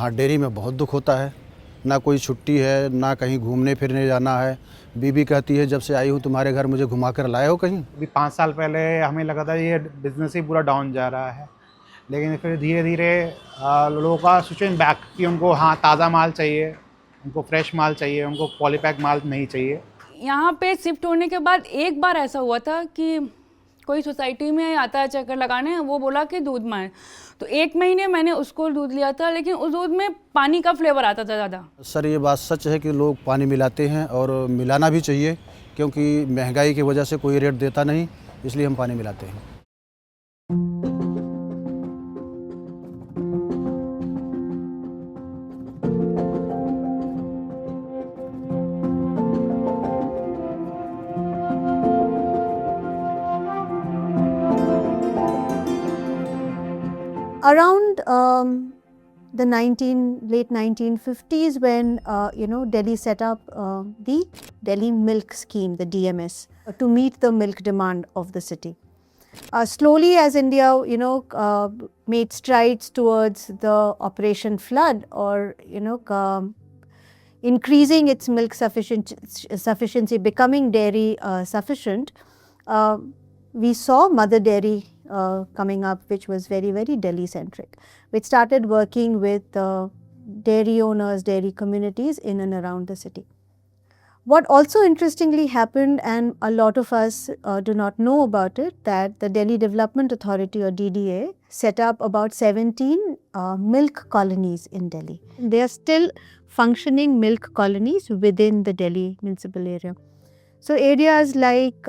हाँ, डेयरी में बहुत दुख होता है। ना कोई छुट्टी है, ना कहीं घूमने फिरने जाना है। बीवी कहती है जब से आई हूँ तुम्हारे घर मुझे घुमा कर लाए हो कहीं? अभी 5 साल पहले हमें लगा था ये बिज़नेस ही पूरा डाउन जा रहा है। लेकिन फिर धीरे-धीरे लोगों का स्विचिंग बैक कि उनको हाँ, ताज़ा माल चाहिए, उनको फ्रेश माल चाहिए, उनको पॉलीपैक माल नहीं चाहिए। यहाँ पे शिफ्ट होने के बाद एक बार ऐसा हुआ था कि कोई सोसाइटी में आता है चक्कर लगाने, वो बोला कि दूध मांगे, तो 1 महीने मैंने उसको दूध लिया था, लेकिन उस दूध में पानी का फ्लेवर आता था ज़्यादा। सर ये बात सच है कि लोग पानी मिलाते हैं और मिलाना भी चाहिए, क्योंकि महंगाई की वजह से कोई रेट देता नहीं, इसलिए हम पानी मिलाते हैं। Around the late 1950s, when Delhi set up the Delhi Milk Scheme, the DMS, to meet the milk demand of the city. Slowly, as India made strides towards the Operation Flood, or increasing its milk sufficiency, becoming dairy sufficient, we saw Mother Dairy coming up, which was very, very Delhi centric, which started working with dairy owners, dairy communities in and around the city. What also interestingly happened, and a lot of us do not know about it, that the Delhi Development Authority, or DDA, set up about 17 milk colonies in Delhi. They are still functioning milk colonies within the Delhi municipal area. So areas like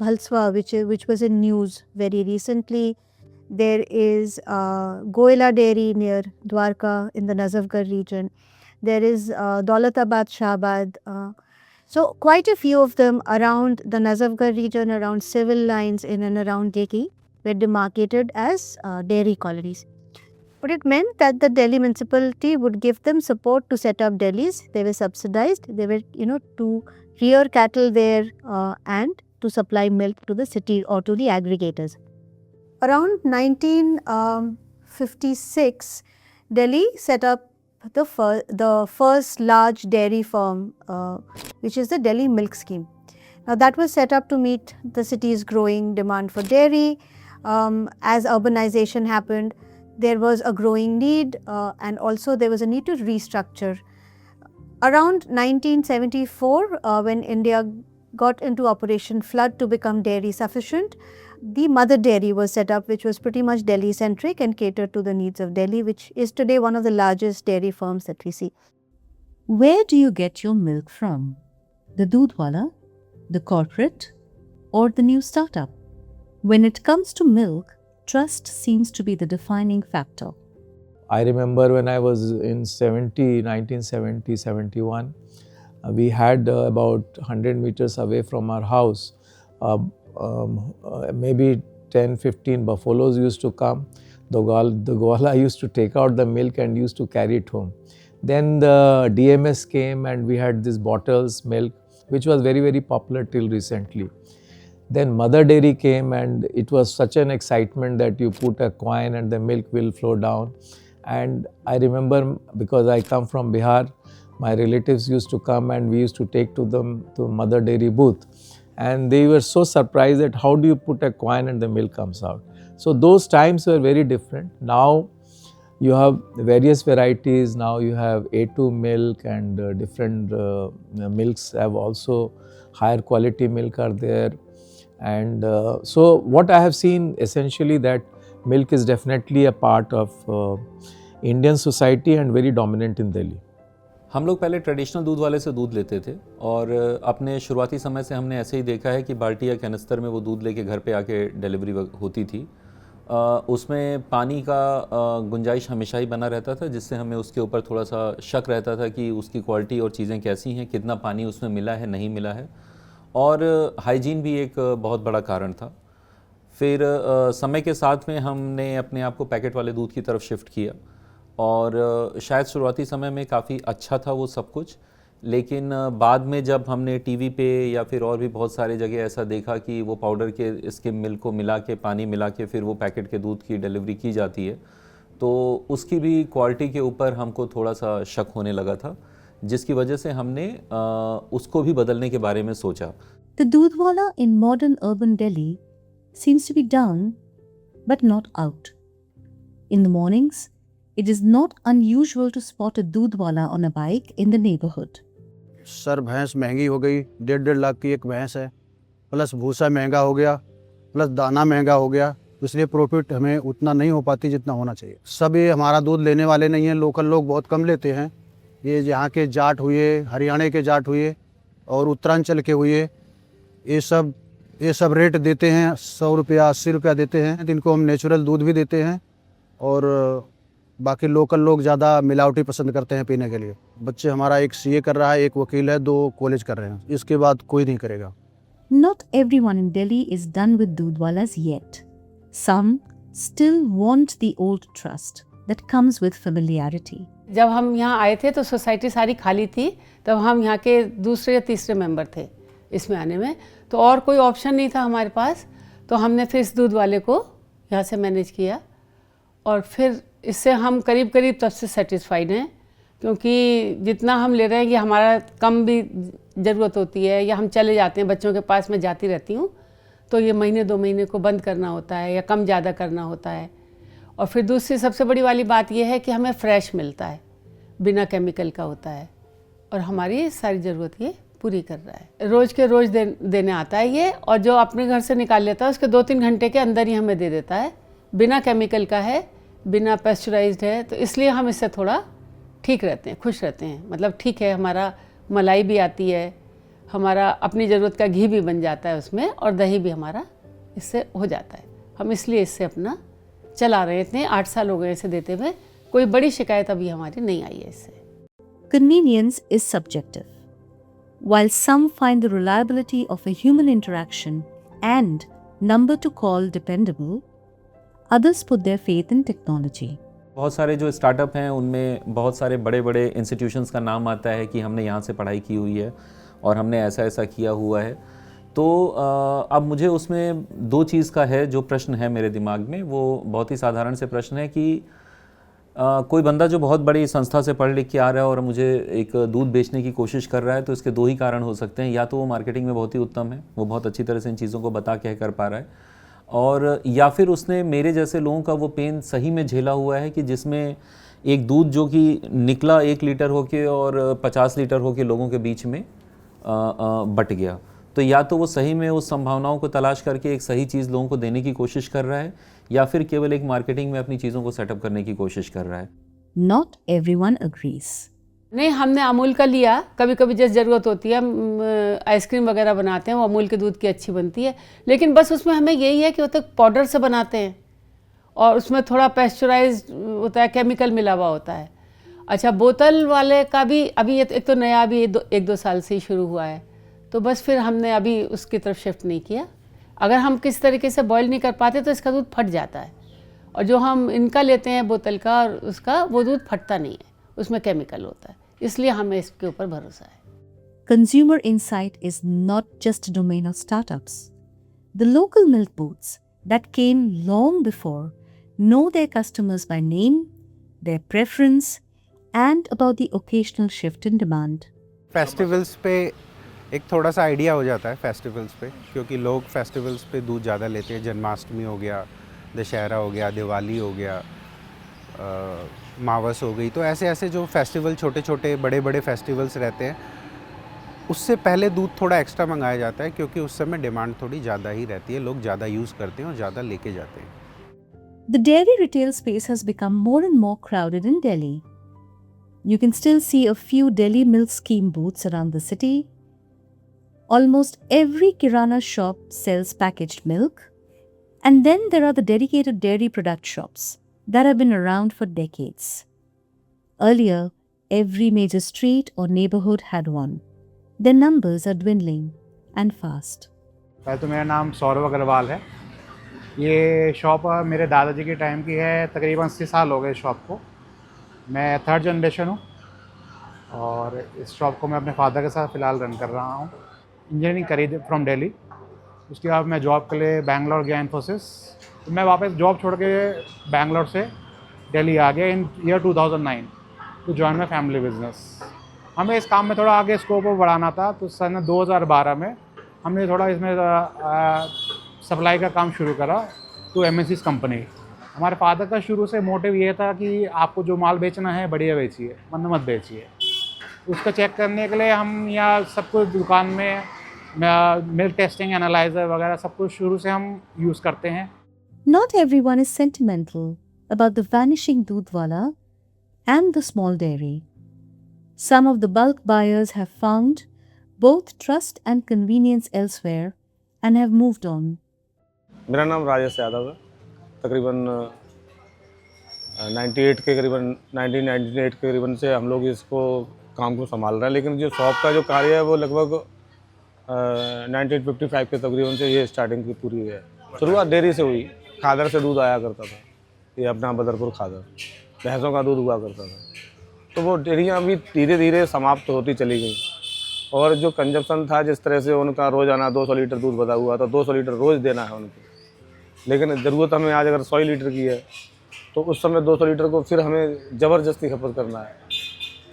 Bhalswa, which was in news very recently. There is Goela Dairy near Dwarka in the Nazafgarh region. There is Daulatabad, Shahabad. So quite a few of them around the Nazafgarh region, around civil lines in and around Deki, were demarcated as dairy colonies. But it meant that the Delhi municipality would give them support to set up delis. They were subsidized. They were, to rear cattle there and to supply milk to the city or to the aggregators. Around 1956, Delhi set up the first large dairy firm, which is the Delhi Milk Scheme. Now that was set up to meet the city's growing demand for dairy. As urbanization happened, there was a growing need, and also there was a need to restructure. Around 1974, when India got into Operation Flood to become dairy sufficient, the Mother Dairy was set up, which was pretty much Delhi centric and catered to the needs of Delhi, which is today one of the largest dairy firms that we see. Where do you get your milk from? The Doodhwala, the corporate, or the new startup? When it comes to milk, trust seems to be the defining factor. I remember when I was in 1970, 71, we had about 100 meters away from our house, maybe 10, 15 buffaloes used to come. The Gwala used to take out the milk and used to carry it home. Then the DMS came and we had these bottles milk, which was very, very popular till recently. Then Mother Dairy came and it was such an excitement that you put a coin and the milk will flow down. And I remember, because I come from Bihar, my relatives used to come and we used to take to them to Mother Dairy booth. And they were so surprised that how do you put a coin and the milk comes out. So those times were very different. Now you have various varieties. Now you have A2 milk and different milks have also higher quality milk are there. And so what I have seen essentially that milk is definitely a part of Indian society and very dominant in Delhi. हम लोग पहले traditional दूध वाले से दूध लेते थे और अपने शुरुआती समय से हमने ऐसे ही देखा है कि बाल्टी या कैनिस्टर में वो दूध लेके घर पे आके डिलीवरी होती थी। उसमें पानी का गुंजाइश हमेशा ही बना रहता था, जिससे हमें उसके ऊपर थोड़ा सा शक रहता था कि उसकी क्वालिटी और चीज़ें कैसी हैं, कितना पानी उसमें मिला है नहीं मिला है, और हाइजीन भी एक बहुत बड़ा कारण था। फिर समय के साथ में हमने अपने आप को पैकेट वाले दूध की तरफ शिफ्ट किया और शायद शुरुआती समय में काफ़ी अच्छा था वो सब कुछ, लेकिन बाद में जब हमने टीवी पे या फिर और भी बहुत सारे जगह ऐसा देखा कि वो पाउडर के इसके मिल्क को मिला के पानी मिला के फिर वो पैकेट के दूध की डिलीवरी की जाती है, तो उसकी भी क्वालिटी के ऊपर हमको थोड़ा सा शक होने लगा था, जिसकी वजह से हमने उसको भी बदलने के बारे में सोचा। The Dudhwala in modern urban Delhi seems to be down but not out. In the mornings, it is not unusual to spot a Dudhwala on a bike in the neighborhood. Sir भैंस महंगी हो गई, 1.5 लाख की एक भैंस है, plus भूसा महंगा हो गया, प्लस दाना महंगा हो गया, इसलिए प्रॉफिट हमें उतना नहीं हो पाती जितना होना चाहिए। सब ये हमारा दूध लेने वाले नहीं हैं, लोकल लोग बहुत कम लेते हैं। ये यहाँ के जाट हुए, हरियाणा के जाट हुए और उत्तरांचल के हुए, ये सब रेट देते हैं, 100 रुपया 80 रुपया देते हैं, जिनको हम नेचुरल दूध भी देते हैं। और बाकी लोकल लोग ज़्यादा मिलावटी पसंद करते हैं पीने के लिए। बच्चे हमारा एक सीए कर रहा है, एक वकील है, 2 कॉलेज कर रहे हैं, इसके बाद कोई नहीं करेगा। Not everyone in Delhi is done with Dudhwalas yet. Some still want the old trust that comes with familiarity. जब हम यहाँ आए थे तो सोसाइटी सारी खाली थी, तब हम यहाँ के दूसरे या तीसरे मेंबर थे इसमें आने में, तो और कोई ऑप्शन नहीं था हमारे पास। तो हमने फिर इस दूध वाले को यहाँ से मैनेज किया और फिर इससे हम करीब करीब तब से सेटिस्फाइड हैं, क्योंकि जितना हम ले रहे हैं कि हमारा कम भी ज़रूरत होती है या हम चले जाते हैं, बच्चों के पास मैं जाती रहती हूँ, तो ये महीने 2 महीने को बंद करना होता है या कम ज़्यादा करना होता है। और फिर दूसरी सबसे बड़ी वाली बात यह है कि हमें फ्रेश मिलता है, बिना केमिकल का होता है और हमारी सारी ज़रूरत ये पूरी कर रहा है। रोज़ के रोज़ देने आता है ये, और जो अपने घर से निकाल लेता है उसके 2-3 घंटे के अंदर ही हमें दे देता है, बिना केमिकल का है, बिना पेस्चराइज्ड है। तो इसलिए हम इससे थोड़ा ठीक रहते हैं, खुश रहते हैं। मतलब ठीक है, हमारा मलाई भी आती है, हमारा अपनी ज़रूरत का घी भी बन जाता है उसमें, और दही भी हमारा इससे हो जाता है। हम इसलिए इससे अपना चला रहे थे। 8 साल हो गए इसे देते हुए, कोई बड़ी शिकायत अभी हमारी नहीं आई है इससे। Convenience is subjective. While some find the reliability of a human interaction and number to call dependable, others put their faith in technology. बहुत सारे जो स्टार्टअप हैं उनमें बहुत सारे बड़े बड़े इंस्टीट्यूशंस का नाम आता है कि हमने यहाँ से पढ़ाई की हुई है और हमने ऐसा ऐसा किया हुआ है। तो अब मुझे उसमें 2 चीज़ का है जो प्रश्न है मेरे दिमाग में। वो बहुत ही साधारण से प्रश्न है कि कोई बंदा जो बहुत बड़ी संस्था से पढ़ लिख के आ रहा है और मुझे एक दूध बेचने की कोशिश कर रहा है, तो इसके 2 ही कारण हो सकते हैं। या तो वो मार्केटिंग में बहुत ही उत्तम है, वो बहुत अच्छी तरह से इन चीज़ों को बता कह कर पा रहा है, और या फिर उसने मेरे जैसे लोगों का वो पेन सही में झेला हुआ है कि जिसमें एक दूध जो कि निकला 1 लीटर होके और 50 लीटर होके लोगों के बीच में बट गया। तो या तो वो सही में उस संभावनाओं को तलाश करके एक सही चीज़ लोगों को देने की कोशिश कर रहा है, या फिर केवल एक मार्केटिंग में अपनी चीज़ों को सेटअप करने की कोशिश कर रहा है। Not everyone agrees. नहीं, हमने अमूल का लिया, कभी कभी जैसे ज़रूरत होती है, आइसक्रीम वगैरह बनाते हैं, वो अमूल के दूध की अच्छी बनती है, लेकिन बस उसमें हमें यही है कि वो तो पाउडर से बनाते हैं और उसमें थोड़ा पेस्चराइज्ड होता है, केमिकल मिला हुआ होता है। अच्छा, बोतल वाले का भी अभी एक तो नया अभी 1-2 साल से ही शुरू हुआ है, तो बस फिर हमने अभी उसकी तरफ शिफ्ट नहीं किया। अगर हम किस तरीके से बॉईल नहीं कर पाते तो इसका दूध फट जाता है, और जो हम इनका लेते हैं बोतल का और उसका, वो दूध फटता नहीं है, उसमें केमिकल होता है, इसलिए हमें इसके ऊपर भरोसा है। Consumer insight is not just a domain of startups. The local milk booths that came long before know their customers by name, their preference, and about the occasional shift in demand. Festivals पे एक थोड़ा सा idea हो जाता है festivals पे, क्योंकि लोग फेस्टिवल्स पे दूध ज़्यादा लेते हैं। जन्माष्टमी हो गया, दशहरा हो गया, दिवाली हो गया, मावस हो गई, तो ऐसे ऐसे जो फेस्टिवल छोटे छोटे बड़े बड़े फेस्टिवल्स रहते हैं, उससे पहले दूध थोड़ा एक्स्ट्रा मंगाया जाता है, क्योंकि उस समय डिमांड थोड़ी ज़्यादा ही रहती है, लोग ज़्यादा यूज़ करते हैं और ज़्यादा लेके जाते हैं। The dairy retail space has become more and more crowded in Delhi. You can still see a few Delhi milk scheme booths around the city. Almost every kirana shop sells packaged milk. And then there are the dedicated dairy product shops that have been around for decades. Earlier, every major street or neighborhood had one. Their numbers are dwindling and fast. पहले तो मेरा नाम सौरभ अग्रवाल है। ये shop मेरे दादाजी के time की है, तकरीबन 80 साल हो गए इस शॉप को। मैं 3rd जनरेशन हूँ और इस शॉप को मैं अपने फादर के साथ फ़िलहाल रन कर रहा हूँ। इंजीनियरिंग करी फ्रॉम दिल्ली, उसके बाद मैं जॉब के लिए बैंगलोर गया इन्फोसिस। तो मैं वापस जॉब छोड़ के बैंगलोर से दिल्ली आ गया in year 2009 to join my family business. हमें इस काम में थोड़ा आगे स्कोप बढ़ाना था, तो सन 2012 में हमने थोड़ा इसमें सप्लाई का काम शुरू करा टू एमएनसीज कंपनी। हमारे फादर का शुरू से मोटिव ये था कि आपको जो माल बेचना है बढ़िया बेचिए, वरना मत बेचिए। उसका चेक करने के लिए हम यहाँ सब कुछ दुकान में मिल्क टेस्टिंग, एनालाइजर वगैरह सब कुछ शुरू से हम यूज़ करते हैं। Not everyone is sentimental about the vanishing Dudhwala and the small dairy. Some of the bulk buyers have found both trust and convenience elsewhere and have moved on. मेरा नाम राजेश यादव है। तकरीबन 98 के करीबन 1998 के करीबन से हम लोग इसको काम को संभाल रहे हैं, लेकिन जो शॉप का जो कार्य है वो लगभग 1955 के तकरीबन से ये स्टार्टिंग की पूरी है। शुरुआत डेयरी से हुई, खादर से दूध आया करता था, ये अपना बदरपुर खादर, भैंसों का दूध हुआ करता था। तो वो डेयरियाँ भी धीरे धीरे समाप्त होती चली गई, और जो कंजप्शन था जिस तरह से उनका रोज़ाना 200 लीटर दूध बता हुआ था, 200 लीटर रोज़ देना है उनको, लेकिन ज़रूरत हमें आज अगर 100 लीटर की है तो उस समय 200 लीटर को फिर हमें ज़बरदस्ती खपत करना है।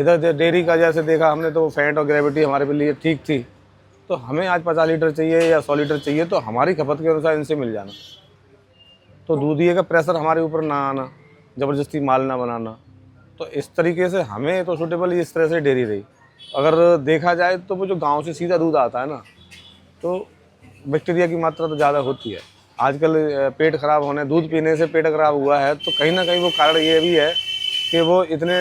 इधर डेयरी का जैसे देखा हमने तो फैट और ग्रेविटी हमारे लिए ठीक थी, तो हमें आज 50 लीटर चाहिए या 100 लीटर चाहिए तो हमारी खपत के अनुसार इनसे मिल जाना। तो दूधिये का प्रेशर हमारे ऊपर ना आना, ज़बरदस्ती माल ना बनाना, तो इस तरीके से हमें तो सूटेबल इस तरह से डेयरी रही। अगर देखा जाए तो वो जो गांव से सीधा दूध आता है ना, तो बैक्टीरिया की मात्रा तो ज़्यादा होती है। आजकल पेट खराब होने, दूध पीने से पेट खराब हुआ है, तो कहीं ना कहीं वो कारण ये भी है कि वो इतने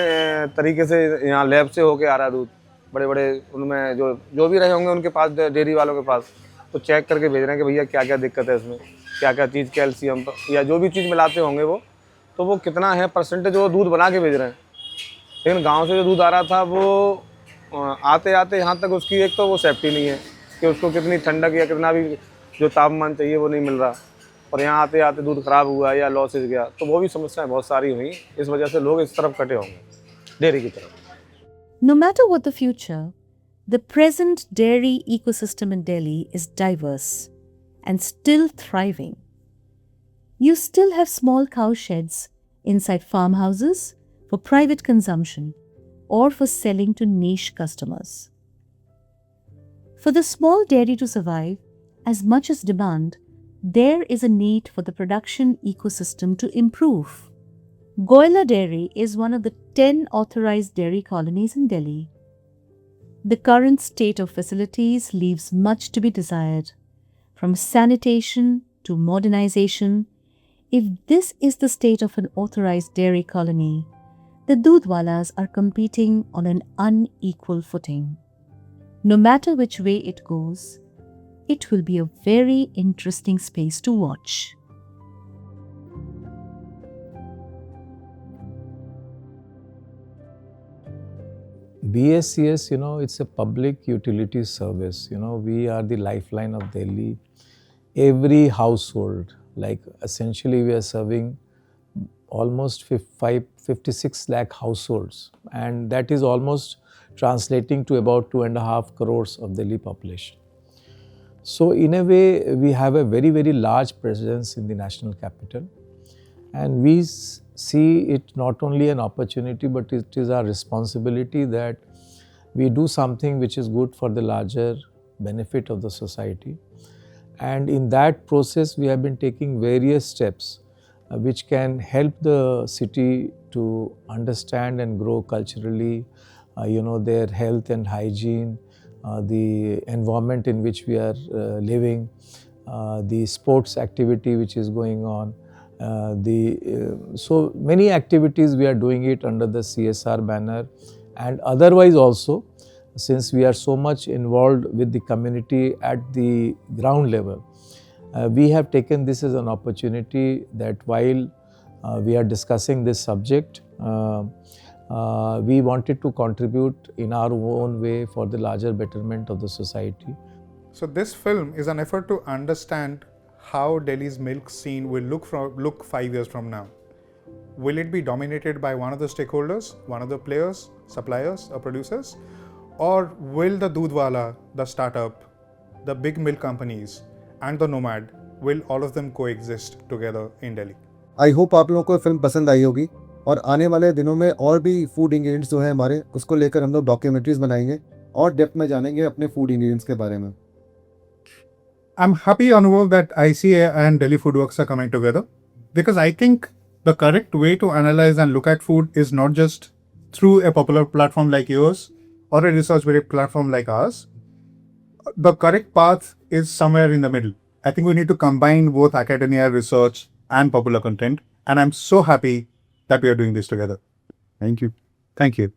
तरीके से यहाँ लैब से होके आ रहा है दूध, बड़े बड़े उनमें जो भी रहे होंगे उनके पास, डेयरी वालों के पास, तो चेक करके भेज रहे हैं कि भैया क्या क्या दिक्कत है इसमें, क्या क्या चीज़ कैल्शियम या जो भी चीज़ मिलाते होंगे वो, तो वो कितना है परसेंटेज वो दूध बना के भेज रहे हैं। लेकिन गाँव से जो दूध आ रहा था वो आते आते यहाँ तक उसकी एक तो वो सेफ्टी नहीं है कि उसको कितनी ठंडक या कितना भी जो तापमान चाहिए वो नहीं मिल रहा, और यहाँ आते आते दूध ख़राब हुआ या लॉसेज गया, तो वो भी समस्याएं बहुत सारी हुई। इस वजह से लोग इस तरफ कटे होंगे, डेयरी की तरफ। No matter what the future, the present dairy ecosystem in Delhi is diverse and still thriving. You still have small cow sheds inside farmhouses for private consumption or for selling to niche customers. For the small dairy to survive, as much as demand, there is a need for the production ecosystem to improve. Goila Dairy is one of the 10 authorized dairy colonies in Delhi. The current state of facilities leaves much to be desired, from sanitation to modernization. If this is the state of an authorized dairy colony, the Dudhwalas are competing on an unequal footing. No matter which way it goes, it will be a very interesting space to watch. BSCS, it's a public utility service. We are the lifeline of Delhi. Every household, like essentially we are serving almost 56 lakh households, and that is almost translating to about 2.5 crores of Delhi population. So in a way, we have a very, very large presence in the national capital, and we see it not only an opportunity, but it is our responsibility that we do something which is good for the larger benefit of the society. And in that process, we have been taking various steps which can help the city to understand and grow culturally, their health and hygiene, the environment in which we are living, the sports activity which is going on. So many activities we are doing it under the CSR banner, and otherwise also, since we are so much involved with the community at the ground level, we have taken this as an opportunity that while we are discussing this subject, we wanted to contribute in our own way for the larger betterment of the society. So this film is an effort to understand how Delhi's milk scene will look 5 years from now. Will it be dominated by one of the stakeholders, one of the players, suppliers or producers? Or will the Dudhwala, the startup, the big milk companies and the nomad, will all of them coexist together in Delhi? I hope आप लोगों को film पसंद आई होगी। और आने वाले दिनों में और भी फूड इंग्रेडिएंट्स जो है हमारे, उसको लेकर हम लोग डॉक्यूमेंट्रीज बनाएंगे और डेप्थ में जानेंगे अपने फूड इंग्रेडिएंट्स के बारे में. I'm happy, Anubhav, that ICA and Delhi Foodworks are coming together, because I think the correct way to analyze and look at food is not just through a popular platform like yours or a research-based platform like ours. The correct path is somewhere in the middle. I think we need to combine both academia, research, and popular content. And I'm so happy that we are doing this together. Thank you. Thank you.